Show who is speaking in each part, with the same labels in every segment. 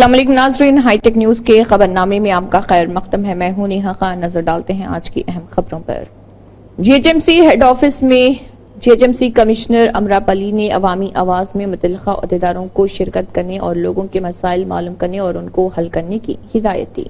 Speaker 1: السلام علیکم ناظرین، ہائی ٹیک نیوز کے خبرنامے میں آپ کا خیر مقدم ہے۔ میں ہوں نیہا خان۔ نظر ڈالتے ہیں آج کی اہم خبروں پر۔ G H M C head office میں G H M C commissioner Amrapali نے عوامی آواز میں متعلقہ عہدیداروں کو شرکت کرنے اور لوگوں کے مسائل معلوم کرنے اور ان کو حل کرنے کی ہدایت دی۔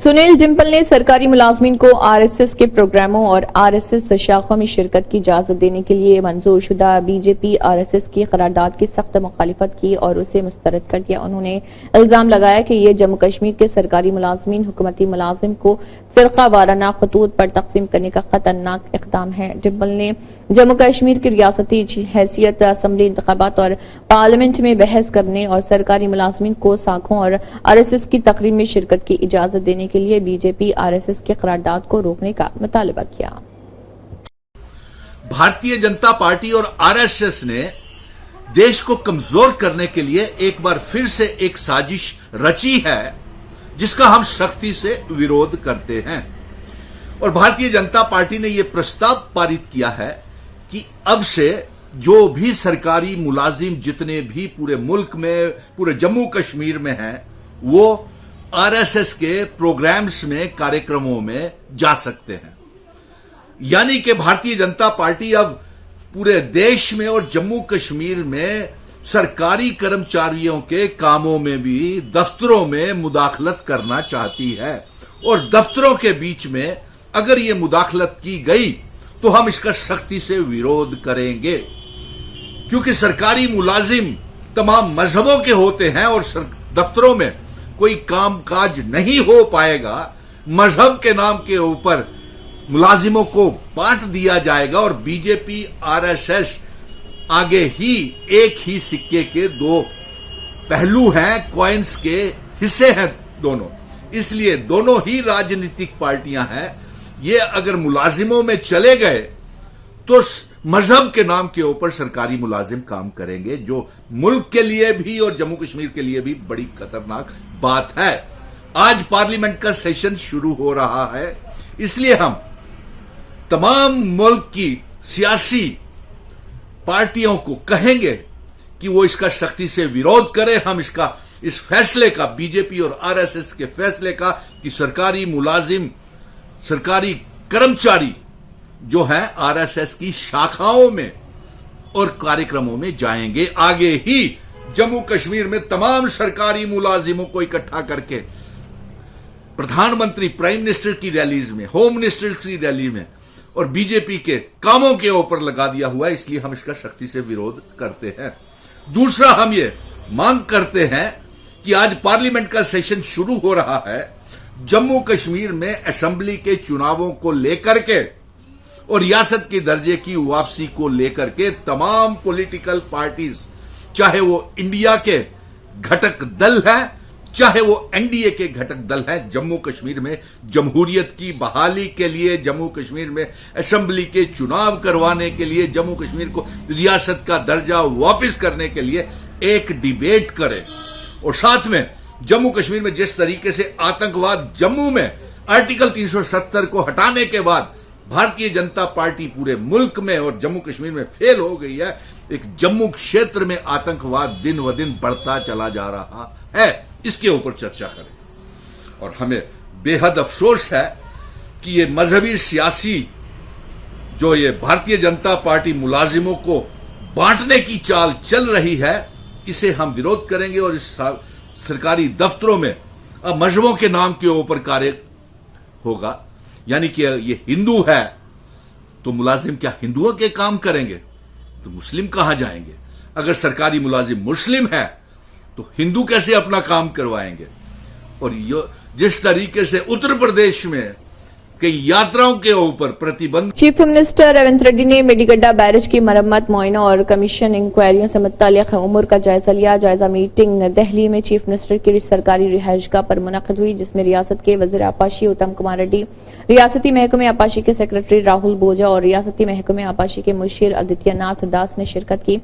Speaker 1: سنیل ڈمپل نے سرکاری ملازمین کو آر ایس ایس کے پروگراموں اور آر ایس ایس شاخوں میں شرکت کی اجازت دینے کے لیے منظور شدہ B J P R S S کی قرارداد کی سخت مخالفت کی اور اسے مسترد کر دیا۔ انہوں نے الزام لگایا کہ یہ جموں کشمیر کے سرکاری ملازمین حکومتی ملازم کو فرقہ وارانہ خطوط پر تقسیم کرنے کا خطرناک اقدام ہے۔ ڈمپل نے جموں کشمیر کی ریاستی حیثیت، اسمبلی انتخابات اور پارلیمنٹ میں بحث کرنے اور سرکاری ملازمین کو ساکھوں اور آر ایس ایس کی تقریب میں شرکت کی اجازت دینے کے لیے B J P R S S کی قرارداد کو روکنے کا مطالبہ کیا۔
Speaker 2: بھارتیہ جنتا پارٹی اور آر ایس ایس نے دیش کو کمزور کرنے کے لیے ایک بار پھر سے ایک سازش رچی ہے جس کا ہم سختی سے ویرودھ کرتے ہیں، اور بھارتیہ جنتا پارٹی نے یہ پرستاو پارت کیا ہے کہ اب سے جو بھی سرکاری ملازم جتنے بھی پورے ملک میں، پورے جموں کشمیر میں ہیں، وہ آر ایس ایس کے پروگرامز میں، کاریکرموں میں جا سکتے ہیں۔ یعنی کہ بھارتیہ جنتا پارٹی اب پورے دیش میں اور جموں کشمیر میں سرکاری کرمچاریوں کے کاموں میں بھی دفتروں میں مداخلت کرنا چاہتی ہے، اور دفتروں کے بیچ میں اگر یہ مداخلت کی گئی تو ہم اس کا سختی سے ویرودھ کریں گے، کیونکہ سرکاری ملازم تمام مذہبوں کے ہوتے ہیں اور دفتروں میں کوئی کام کاج نہیں ہو پائے گا۔ مذہب کے نام کے اوپر ملازموں کو بانٹ دیا جائے گا، اور B J P R S S آگے ہی ایک ہی سکے کے دو پہلو ہیں، کوائنز کے حصے ہیں دونوں، اس لیے دونوں ہی راجنیتک پارٹیاں ہیں۔ یہ اگر ملازموں میں چلے گئے تو مذہب کے نام کے اوپر سرکاری ملازم کام کریں گے، جو ملک کے لیے بھی اور جموں کشمیر کے لیے بھی بڑی خطرناک بات ہے۔ آج پارلیمنٹ کا سیشن شروع ہو رہا ہے، اس لیے ہم تمام ملک کی سیاسی پارٹیوں کو کہیں گے کہ وہ اس کا سختی سے ویرودھ کرے۔ ہم اس فیصلے کا، بی جے پی اور آر ایس ایس کے فیصلے کا کہ سرکاری ملازم، سرکاری کرمچاری جو ہیں آر ایس ایس کی شاخاؤں میں اور کاریکرموں میں جائیں گے۔ آگے ہی جموں کشمیر میں تمام سرکاری ملازموں کو اکٹھا کر کے پردھان منتری، پرائم منسٹر کی ریلیز میں، ہوم منسٹر کی ریلی میں اور بی جے پی کے کاموں کے اوپر لگا دیا ہوا ہے، اس لیے ہم اس کا سختی سے ویرودھ کرتے ہیں۔ دوسرا، ہم یہ مانگ کرتے ہیں کہ آج پارلیمنٹ کا سیشن شروع ہو رہا ہے، جموں کشمیر میں اسمبلی کے چناووں کو لے کر کے اور ریاست کے درجے کی واپسی کو لے کر کے تمام پولیٹیکل پارٹیز، چاہے وہ انڈیا کے گھٹک دل ہیں، چاہے وہ این ڈی اے کے گھٹک دل ہیں، جموں کشمیر میں جمہوریت کی بحالی کے لیے، جموں کشمیر میں اسمبلی کے چناو کروانے کے لیے، جموں کشمیر کو ریاست کا درجہ واپس کرنے کے لیے ایک ڈیبیٹ کرے، اور ساتھ میں جموں کشمیر میں جس طریقے سے آتنکواد جموں میں آرٹیکل 370 کو ہٹانے کے بعد بھارتیہ جنتا پارٹی پورے ملک میں اور جموں کشمیر میں فیل ہو گئی ہے، ایک جموں خطے میں آتنکواد دن و دن بڑھتا چلا جا رہا ہے، اس کے اوپر چرچا کریں۔ اور ہمیں بے حد افسوس ہے کہ یہ مذہبی سیاسی جو یہ بھارتیہ جنتا پارٹی ملازموں کو بانٹنے کی چال چل رہی ہے، اسے ہم ویرودھ کریں گے، اور اس سرکاری دفتروں میں اب مذہبوں کے نام کے اوپر کاریہ ہوگا۔ یعنی کہ یہ ہندو ہے تو ملازم کیا ہندوؤں کے کام کریں گے تو مسلم کہاں جائیں گے؟ اگر سرکاری ملازم مسلم ہے تو ہندو کیسے اپنا کام کروائیں گے؟ اور جس طریقے سے اتر پردیش میں کئی یاتراؤں کے اوپر پرتیبند۔
Speaker 1: چیف منسٹر ریونت ریڈی نے میڈیگڈا بیرج کی مرمت، معائنہ اور کمیشن انکوائریوں سے متعلق امور کا جائزہ لیا۔ جائزہ میٹنگ دہلی میں چیف منسٹر کی سرکاری رہائش گاہ پر منعقد ہوئی، جس میں ریاست کے وزیر آبپاشی اتم کمار ریڈی، ریاستی محکمہ آبپاشی کے سیکرٹری راہل بوجا اور ریاستی محکمہ آبپاشی کے مشیر آدتیہ ناتھ داس نے شرکت کی۔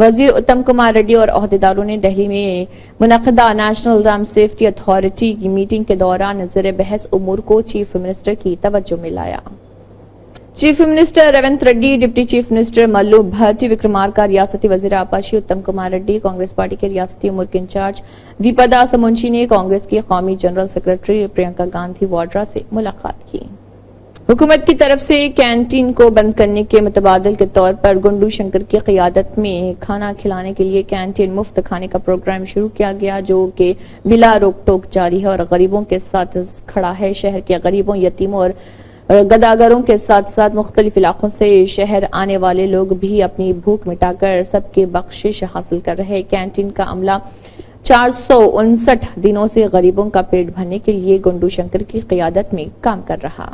Speaker 1: وزیر اتم کمار ریڈی اور عہدیداروں نے دہلی میں منعقدہ نیشنل ڈیم سیفٹی اتھارٹی کی میٹنگ کے دوران زیر بحث امور کو چیف منسٹر کی توجہ میں لایا۔ Chief minister Revanth Reddy, deputy chief minister ملو بھٹ، وکرمارکا، ریاستی وزیر آبپاشی اتم کمار ریڈی، کانگریس پارٹی کے ریاستی امور کے انچارج دیپدا سمونچی نے کانگریس کی قومی جنرل سیکرٹری پرینکا گاندھی واڈرا سے ملاقات کی۔ حکومت کی طرف سے کینٹین کو بند کرنے کے متبادل کے طور پر گنڈو شنکر کی قیادت میں کھانا کھلانے کے لیے کینٹین مفت کھانے کا پروگرام شروع کیا گیا، جو کہ بلا روک ٹوک جاری ہے اور غریبوں کے ساتھ کھڑا ہے۔ شہر کے غریبوں، یتیموں اور گداگروں کے ساتھ ساتھ مختلف علاقوں سے شہر آنے والے لوگ بھی اپنی بھوک مٹا کر سب کے بخشش حاصل کر رہے۔ کینٹین کا عملہ 459 دنوں سے غریبوں کا پیٹ بھرنے کے لیے گنڈو شنکر کی قیادت میں کام کر رہا۔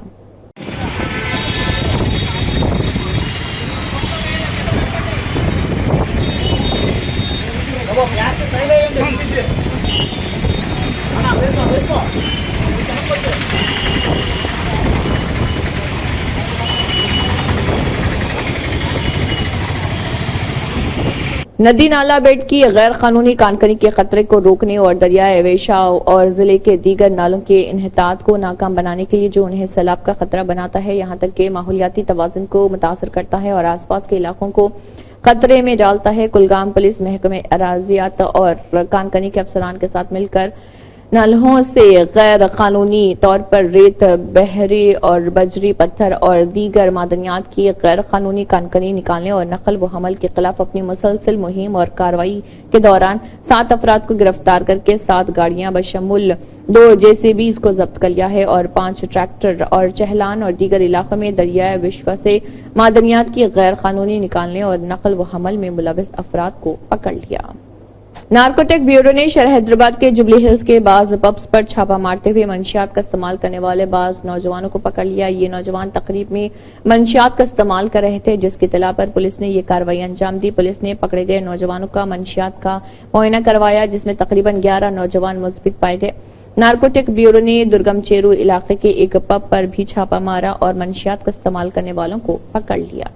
Speaker 1: ندی نالا بیڈ کی غیر قانونی کانکنی کے خطرے کو روکنے اور دریائے ویشا اور ضلع کے دیگر نالوں کے انحطاط کو ناکام بنانے کے لیے جو انہیں سیلاب کا خطرہ بناتا ہے، یہاں تک کہ ماحولیاتی توازن کو متاثر کرتا ہے اور آس پاس کے علاقوں کو خطرے میں ڈالتا ہے، کلگام پولیس محکمہ اراضیات اور کانکنی کے افسران کے ساتھ مل کر نالوں سے غیر قانونی طور پر ریت، بحری اور بجری پتھر اور دیگر معدنیات کی غیر قانونی کانکنی نکالنے اور نقل و حمل کے خلاف اپنی مسلسل مہم اور کارروائی کے دوران 7 افراد کو گرفتار کر کے 7 گاڑیاں بشمول 2 JCBs کو ضبط کر لیا ہے اور 5 ٹریکٹر اور چہلان اور دیگر علاقوں میں دریائے وشوا سے معدنیات کی غیر قانونی نکالنے اور نقل و حمل میں ملوث افراد کو پکڑ لیا۔ نارکوٹک بیورو نے شہر حیدرآباد کے جوبلی ہلز کے بعض پبز پر چھاپا مارتے ہوئے منشیات کا استعمال کرنے والے بعض نوجوانوں کو پکڑ لیا۔ یہ نوجوان تقریب میں منشیات کا استعمال کر رہے تھے، جس کی اطلاع پر پولیس نے یہ کارروائی انجام دی۔ پولیس نے پکڑے گئے نوجوانوں کا منشیات کا معائنہ کروایا، جس میں تقریباً 11 نوجوان مثبت پائے گئے۔ نارکوٹک بیورو نے درگم چیرو علاقے کے ایک پب پر بھی چھاپا مارا اور منشیات کا استعمال کرنے والوں کو پکڑ لیا۔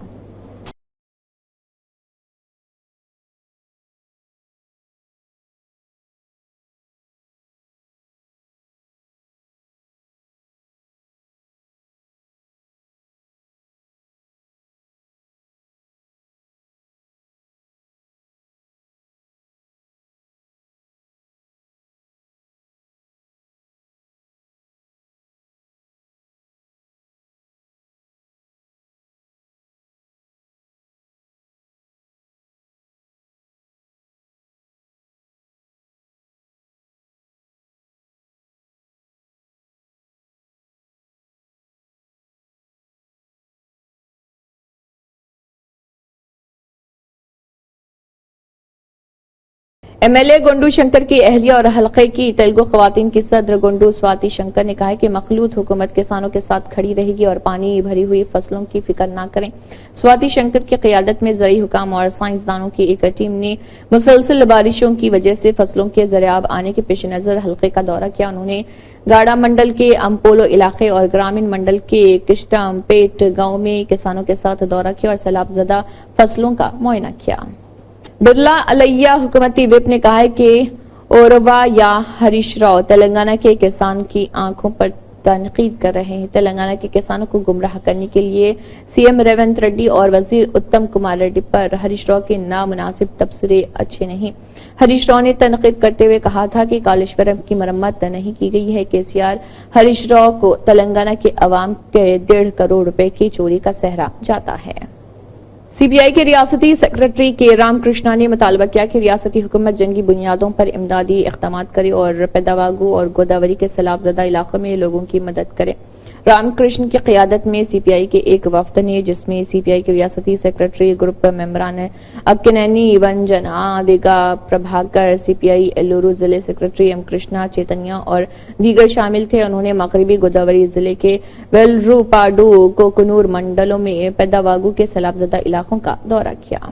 Speaker 1: MLA گنڈو شنکر کی اہلیہ اور حلقے کی تیلگو خواتین کی صدر گنڈو سواتی شنکر نے کہا کہ مخلوط حکومت کسانوں کے ساتھ کھڑی رہے گی اور پانی بھری ہوئی فصلوں کی فکر نہ کریں۔ سواتی شنکر کی قیادت میں زرعی حکام اور سائنسدانوں کی ایک ٹیم نے مسلسل بارشوں کی وجہ سے فصلوں کے زرعاب آنے کے پیش نظر حلقے کا دورہ کیا۔ انہوں نے گاڑا منڈل کے امپولو علاقے اور گرامین منڈل کے کشٹم پیٹ گاؤں میں کسانوں کے ساتھ دورہ کیا اور سیلاب زدہ فصلوں کا معائنہ کیا۔ برلا علیہ حکومتی وپ نے کہا ہے کہ اوروا یا ہریش راؤ تلنگانہ کے کسان کی آنکھوں پر تنقید کر رہے ہیں۔ تلنگانہ کے کسانوں کو گمراہ کرنے کے لیے CM ریونت ریڈی اور وزیر اتم کمار ریڈی پر ہریش راؤ کے نامناسب تبصرے اچھے نہیں۔ ہریش راؤ نے تنقید کرتے ہوئے کہا تھا کہ کالیشورم کی مرمت نہیں کی گئی ہے۔ KCR ہریش راؤ کو تلنگانہ کے عوام کے 1.5 کروڑ روپے کی چوری کا سہرا جاتا ہے۔ CBI کے ریاستی سیکرٹری کے رام کرشنا نے مطالبہ کیا کہ ریاستی حکومت جنگی بنیادوں پر امدادی اقدامات کرے اور پیداواگو اور گوداوری کے سیلاب زدہ علاقوں میں لوگوں کی مدد کرے۔ رام کرشن کی قیادت میں CPI کے ایک وفد نے، جس میں CPI کے ریاستی سیکرٹری، گروپ ممبران اکینینی ونجنا دیگا پربھاکر، CPI ایلورو ضلع سیکرٹری M کرشنا چیتنیا اور دیگر شامل تھے۔ انہوں نے مغربی گوداوری ضلع کے ویلرو پاڈو کوکنور منڈلوں میں پیداواگو کے سیلاب زدہ علاقوں کا دورہ کیا۔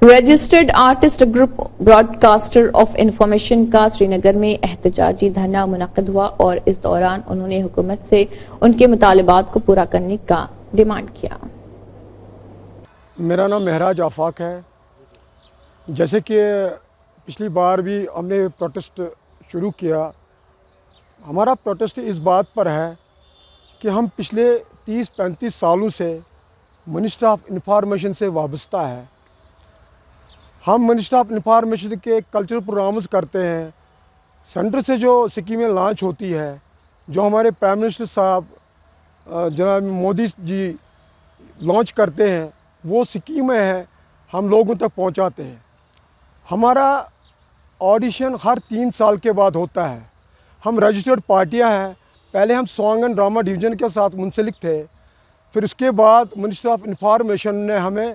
Speaker 1: Registered artist group broadcaster of information کا سری نگر میں احتجاجی دھرنا منعقد ہوا اور اس دوران انہوں نے حکومت سے ان کے مطالبات کو پورا کرنے کا ڈیمانڈ کیا۔
Speaker 3: میرا نام مہراج آفاق ہے۔ جیسے کہ پچھلی بار بھی ہم نے پروٹیسٹ شروع کیا، ہمارا پروٹیسٹ اس بات پر ہے کہ ہم پچھلے 30-35 سالوں سے منسٹر آف انفارمیشن سے وابستہ ہے. ہم منسٹر آف انفارمیشن کے کلچرل پروگرامز کرتے ہیں. سینٹر سے جو اسکیمیں لانچ ہوتی ہے, جو ہمارے پرائم منسٹر صاحب جناب مودی جی لانچ کرتے ہیں, وہ اسکیمیں ہیں ہم لوگوں تک پہنچاتے ہیں. ہمارا آڈیشن ہر 3 سال کے بعد ہوتا ہے. ہم رجسٹرڈ پارٹیاں ہیں. پہلے ہم سانگ اینڈ ڈرامہ ڈویژن کے ساتھ منسلک تھے. پھر اس کے بعد منسٹر آف انفارمیشن نے ہمیں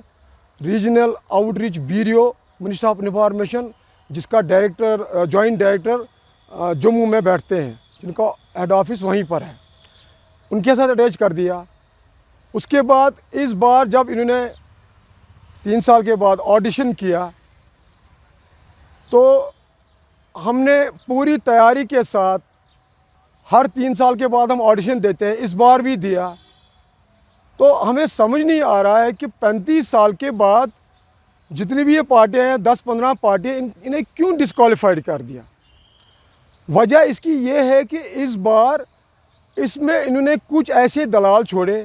Speaker 3: regional out reach bureau minister of information, جس کا ڈائریکٹر جوائنٹ ڈائریکٹر جموں میں بیٹھتے ہیں, جن کا ہیڈ آفس وہیں پر ہے, ان کے ساتھ اٹیچ کر دیا. اس کے بعد اس بار جب انہوں نے 3 سال کے بعد آڈیشن کیا تو ہم نے پوری تیاری کے ساتھ, ہر 3 سال کے بعد ہم آڈیشن دیتے ہیں, اس بار بھی دیا. تو ہمیں سمجھ نہیں آ رہا ہے کہ 35 سال کے بعد جتنی بھی یہ پارٹیاں ہیں, 10-15 پارٹیاں, انہیں کیوں ڈسکوالیفائڈ کر دیا. وجہ اس کی یہ ہے کہ اس بار اس میں انہوں نے کچھ ایسے دلال چھوڑے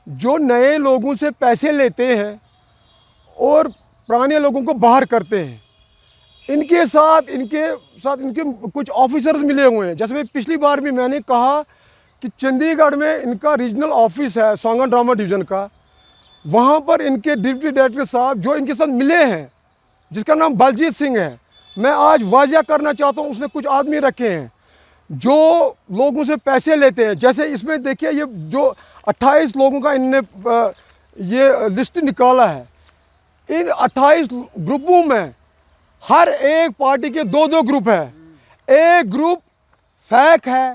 Speaker 3: جو نئے لوگوں سے پیسے لیتے ہیں اور پرانے لوگوں کو باہر کرتے ہیں. ان کے ساتھ ان کے کچھ آفیسرز ملے ہوئے ہیں. جیسے پچھلی بار بھی میں نے کہا کہ چندی گڑھ میں ان کا ریجنل آفس ہے سانگ اینڈ ڈرامہ ڈویژن کا, وہاں پر ان کے ڈپٹی ڈائریکٹر صاحب جو ان کے ساتھ ملے ہیں, جس کا نام بلجیت سنگھ ہے, میں آج واضح کرنا چاہتا ہوں, اس نے کچھ آدمی رکھے ہیں جو لوگوں سے پیسے لیتے ہیں. جیسے اس میں دیکھیے یہ جو 28 لوگوں کا ان نے یہ لسٹ نکالا ہے, ان 28 گروپوں میں ہر ایک پارٹی کے 2 گروپ ہیں. ایک گروپ فیک ہے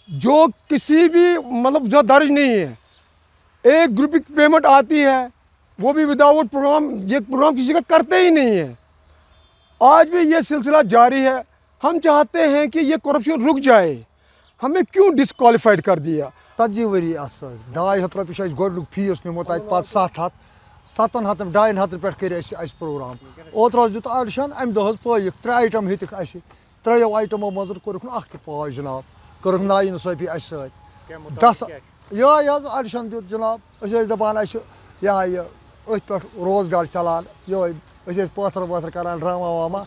Speaker 3: جو کسی بھی مطلب جو درج نہیں ہے. ایک گروپ کی پیمنٹ آتی ہے وہ بھی وداؤٹ پروگرام, یہ پروگرام کسی کا کرتے ہی نہیں ہے. آج بھی یہ سلسلہ جاری ہے. ہم چاہتے ہیں کہ یہ کرپشن رک جائے. ہمیں کیوں ڈسکوالیفائڈ کر دیا؟
Speaker 4: 40 ؤری ات 200 رۄپیہِ چھُ گۄڈنیُک فیس نِمُت اَتہِ پَتہٕ 700 700 200 پٮ۪ٹھ کٔرۍ اَسہِ پروگرام. اوترٕ حظ دیُت آڈِشن, اَمہِ دۄہ حظ پٲیِکھ 3 آیٹم ہیٚتِکھ اَسہِ. 3 آیٹمو منٛز کوٚرُکھ نہٕ اکھ تہِ پاس جِناب. کٔرٕکھ نااِنصٲفی اَسہِ سۭتۍ. 10 یِہوٚے حظ آڈِشن دیُت جِناب. أسۍ ٲسۍ دَپان اَسہِ یہِ أتھۍ پٮ۪ٹھ روزگار چلان. یِہوٚے أسۍ ٲسۍ پٲتھر وٲتھر کران ڈراما واما.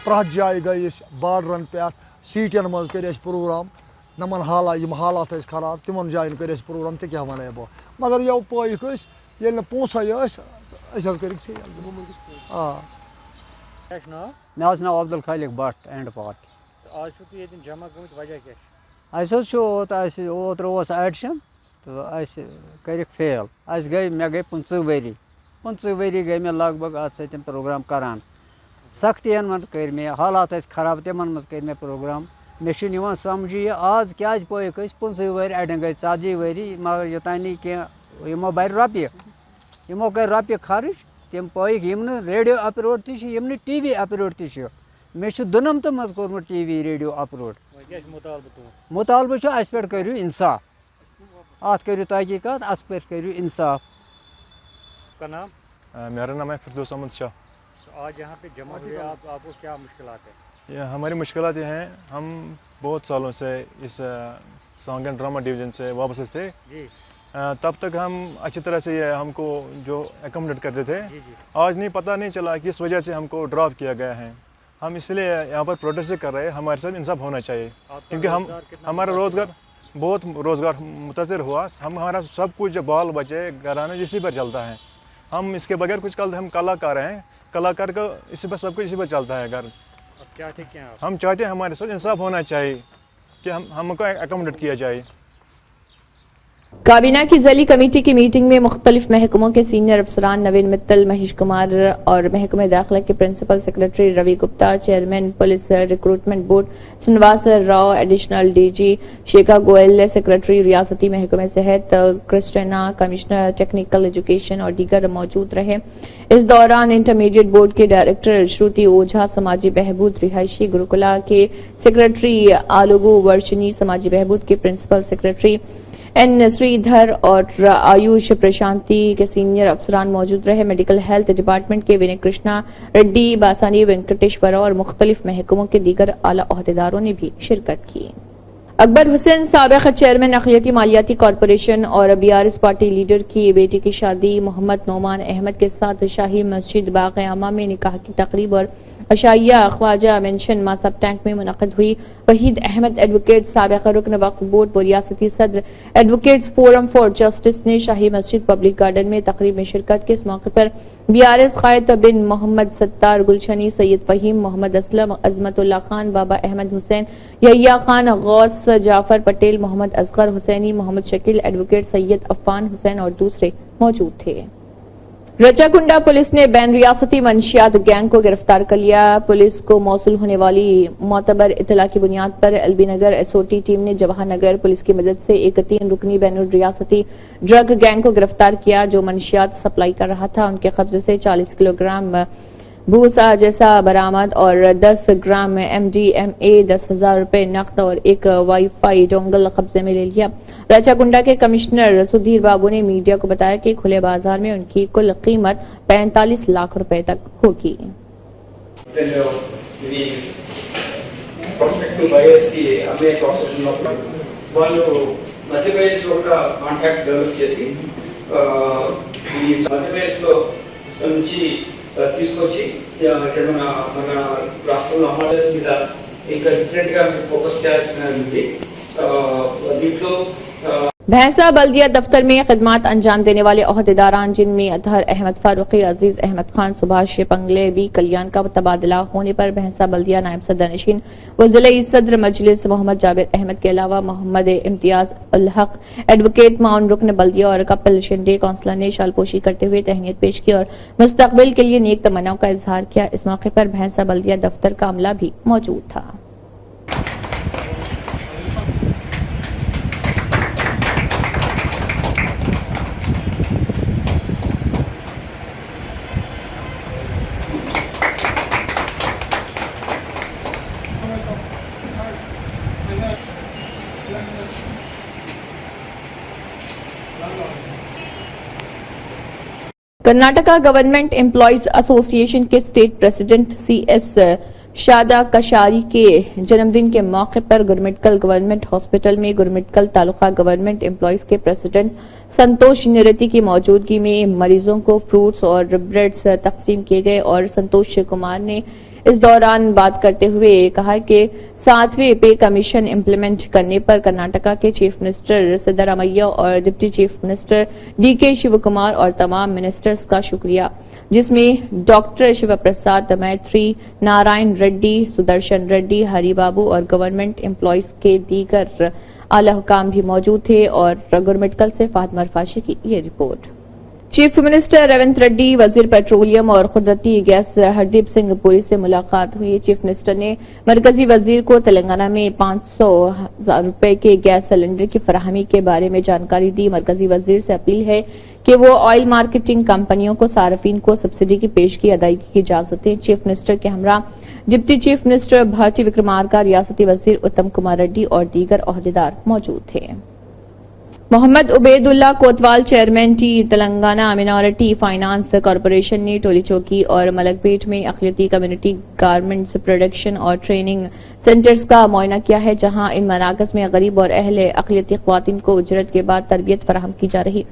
Speaker 4: پرٛٮ۪تھ جایہِ گٔے أسۍ باڈرن پٮ۪ٹھ, سیٖٹین منٛز کٔرۍ اَسہِ پروگرام. نمن یِم حالات ٲسۍ خراب تِمن جاین کٔرۍ اَسہِ پروگرام. تہِ کیٛاہ وَنَے بہٕ, مگر یَوٕ پٲیِکھ أسۍ, ییٚلہِ نہٕ پونٛسَے ٲسۍ أسۍ حظ کٔرِکھ فیل.
Speaker 5: مےٚ حظ ناو عبدل خالق بٹ اینڈ پارٹ.
Speaker 6: آز چھُو تُہۍ ییٚتٮ۪ن جمع گٔمٕتۍ, وجہ کیٛاہ چھُ؟
Speaker 5: اَسہِ حظ چھُ اوترٕ اوس ایڈشن تہٕ اَسہِ کٔرِکھ فیل. اَسہِ گٔے مےٚ گٔے 15 ؤری. 15 ؤری گٔے مےٚ لگ بگ اَتھ سۭتۍ پروگرام کران. سختین منٛز کٔرۍ مےٚ, حالات ٲسۍ خراب تِمن منٛز کٔرۍ مےٚ پروگرام. مےٚ چھُنہٕ یِوان سمجھی یہِ آز کیٛازِ پٲیِکھ أسۍ 15 ؤری, اَڑٮ۪ن گٔے 40 ؤری, مگر یوٚتانۍ نہٕ کینٛہہ یِمو بَرِ رۄپیہِ, یِمو کٔرۍ رۄپیہِ خرٕچ, تِم پٲیِکھ. یِم نہٕ ریڈیو اپلوڈ تہِ چھِ, یِم نہٕ ٹی وی اپلوڈ تہِ چھِ. مےٚ چھُ 2 منٛز کوٚرمُت ٹی وی ریڈیو اپلوڈ. مُطالبہٕ چھُ اَسہِ پٮ۪ٹھ کٔرِو اِنصاف, اَتھ کٔرِو تحقیٖقات, اَسہِ پٮ۪ٹھ کٔرِو اِنصاف.
Speaker 6: کا نام؟
Speaker 7: میرا نام ہے فردوس احمد شاہ.
Speaker 6: آج یہاں پہ جمع ہوئے آپ کو کیا مشکلات ہیں؟
Speaker 7: ہماری مشکلات یہ ہیں, ہم بہت سالوں سے اس سانگ اینڈ ڈرامہ ڈویژن سے وابستہ تھے. تب تک ہم اچھی طرح سے یہ ہم کو جو اکوموڈیٹ کرتے تھے. آج نہیں پتہ نہیں چلا کس وجہ سے ہم کو ڈراپ کیا گیا ہے. ہم اس لیے یہاں پر پروٹیسٹ کر رہے ہیں. ہمارے ساتھ انصاف ہونا چاہیے, کیونکہ ہمارا روزگار بہت روزگار متاثر ہوا. ہمارا سب کچھ بال بچے گھرانہ اسی پر چلتا ہے. ہم اس کے بغیر کچھ ہم کلاکار ہیں, کلاکار کا اسی پر سب کچھ اسی پر چلتا ہے گھر. ہم چاہتے ہیں ہمارے ساتھ انصاف ہونا چاہیے کہ ہم کو اکوموڈیٹ کیا جائے.
Speaker 1: کابینہ کی ذیلی کمیٹی کی میٹنگ میں مختلف محکموں کے سینئر افسران نوین متل, مہیش کمار اور محکمہ داخلہ کے principal secretary Ravi Gupta, chairman police recruitment board Srinivas Rao, additional D G Shikha Goyal, secretary ریاستی محکمہ صحت کرسٹینا, کمشنر ٹیکنیکل ایجوکیشن اور دیگر موجود رہے. اس دوران انٹرمیڈیٹ بورڈ کے ڈائریکٹر شروتی اوجھا, سماجی بہبود رہائشی گروکلا کے سیکرٹری آلوگو ورشنی, سماجی بہبود کے پرنسپل سیکرٹری این سری دھر اور آیوش پرشانتی کے سینئر افسران موجود رہے. میڈیکل ہیلتھ ڈپارٹمنٹ کے وینی کرشنا ریڈی, باسانی وینکٹیشورا اور مختلف محکموں کے دیگر اعلی عہدیداروں نے بھی شرکت کی. اکبر حسین سابق چیئرمین اقلیتی مالیاتی کارپوریشن اور BRS پارٹی لیڈر کی بیٹی کی شادی محمد نعمان احمد کے ساتھ شاہی مسجد باغ عامہ میں نکاح کی تقریب اور عشائیہ خواجہ مینشن ماسب ٹینک میں منعقد ہوئی۔ وحید احمد ایڈوکیٹ سابق رکن وقف بورڈ و ریاستی صدر ایڈوکیٹس فورم فار جسٹس نے شاہی مسجد پبلک گارڈن میں تقریب میں شرکت کی۔ اس موقع پر BRS قائد بن محمد ستار گلشنی، سید فہیم، محمد اسلم، عظمت اللہ خان، بابا احمد حسین، یحییٰ خان، غوث جعفر پٹیل، محمد اصغر حسینی، محمد شکیل، ایڈوکیٹ سید عفان حسین اور دوسرے موجود تھے۔ رچا کنڈا پولیس نے بین ریاستی منشیات گینگ کو گرفتار کر لیا۔ پولیس کو موصول ہونے والی معتبر اطلاع کی بنیاد پر LB نگر SOT ٹیم نے جواہر نگر پولیس کی مدد سے ایک 3 رکنی بین الریاستی ڈرگ گینگ کو گرفتار کیا جو منشیات سپلائی کر رہا تھا۔ ان کے قبضے سے 40 کلو گرام بھوسا جیسا برآمد اور 10 گرام MDMA، 10,000 روپے نقد اور ایک وائی فائی ڈونگل قبضے میں لے لیا۔ رچا کنڈا کے کمشنر سدھیر بابو نے میڈیا کو بتایا کہ کھلے بازار میں ان کی کل قیمت 45 لاکھ روپے تک ہوگی۔
Speaker 8: తీసుకొచ్చి ఇక్కడ మన రాష్ట్రంలో అమర్స్ మీద ఇంకా డిఫరెంట్ గా ఫోకస్ చేయాల్సిన ఉంది దీంట్లో
Speaker 1: بھینسا بلدیہ دفتر میں خدمات انجام دینے والے عہدیداران جن میں اطہر احمد فاروقی، عزیز احمد خان، سبھاش پنگلے، بی کلیان کا تبادلہ ہونے پر بھینسا بلدیہ نائب صدر نشین و ضلعی صدر مجلس محمد جابر احمد کے علاوہ محمد امتیاز الحق، ایڈوکیٹ معاون رکن بلدیہ اور کپل شنڈے کونسلر نے شال پوشی کرتے ہوئے تہنیت پیش کی اور مستقبل کے لیے نیک تمناؤں کا اظہار کیا۔ اس موقع پر بھینسا بلدیہ دفتر کا عملہ بھی موجود تھا۔ کرناٹکا گورنمنٹ امپلائیز ایسوسی ایشن کے اسٹیٹ پریزیڈنٹ CS شادا کشاری کے جنم دن کے موقع پر گرمٹکل گورنمنٹ ہاسپٹل میں گرمٹکل تعلقہ گورنمنٹ امپلائیز کے پریزیڈنٹ سنتوش نیرتی کی موجودگی میں مریضوں کو فروٹس اور بریڈز تقسیم کیے گئے اور سنتوش کمار نے اس دوران بات کرتے ہوئے کہا کہ 7ویں پے کمیشن امپلیمنٹ کرنے پر کرناٹکا کے چیف منسٹر سدرامیا اور deputy chief minister DK Shivakumar اور تمام منسٹرز کا شکریہ، جس میں ڈاکٹر شیو پرساد میتری، نارائن ریڈی، سدرشن ریڈی، ہری بابو اور گورنمنٹ امپلائیز کے دیگر اعلی حکام بھی موجود تھے۔ اور گرمٹکل سے فاطمہ رفاشی کی یہ report. Chief minister Revanth Reddy, وزیر پیٹرولیم اور قدرتی گیس ہردیپ سنگھ پوری سے ملاقات ہوئی۔ چیف منسٹر نے مرکزی وزیر کو تلنگانہ میں 500,000 روپے کے گیس سلنڈر کی فراہمی کے بارے میں جانکاری دی۔ مرکزی وزیر سے اپیل ہے کہ وہ آئل مارکیٹنگ کمپنیوں کو صارفین کو سبسڈی کی پیشگی ادائیگی کی اجازت دیں۔ چیف منسٹر کے ہمراہ ڈپٹی چیف منسٹر بھارتی وکرمارکا، ریاستی وزیر اتم کمار ریڈی اور دیگر عہدیدار موجود تھے۔ Mohammed Ubaidullah Kotwal, chairman Telangana minority finance corporation نے ٹولی چوکی اور ملک پیٹ میں اقلیتی کمیونٹی گارمنٹس پروڈکشن اور ٹریننگ سینٹرز کا معائنہ کیا ہے، جہاں ان مراکز میں غریب اور اہل اقلیتی خواتین کو اجرت کے بعد تربیت فراہم کی جا رہی۔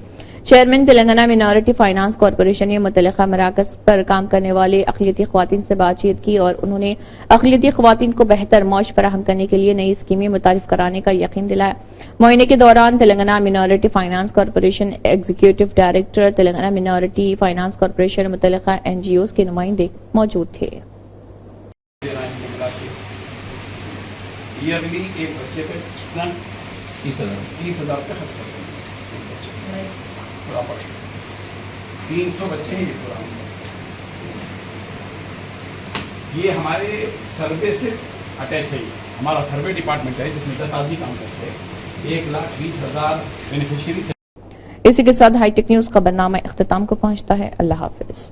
Speaker 1: Chairman Telangana minority finance corporation نے متعلقہ مراکز پر کام کرنے والے اقلیتی خواتین سے بات چیت کی اور انہوں نے اقلیتی خواتین کو بہتر معاش فراہم کرنے کے لیے نئی اسکیمیں متعارف کرانے کا یقین دلایا۔ معائنے کے دوران Telangana minority finance corporation executive director, Telangana minority finance corporation, متعلقہ NGOs کے نمائندے موجود تھے۔
Speaker 9: یہ ہمارے سروے سے اٹیچ ہے، ہمارا سروے ڈپارٹمنٹ ہے جس میں 10 آدمی کام کرتے ہیں، 1,20,000 بینیفیشریز۔
Speaker 1: اسی کے ساتھ ہائی ٹیک نیوز خبرنامہ اختتام کو پہنچتا ہے۔ اللہ حافظ۔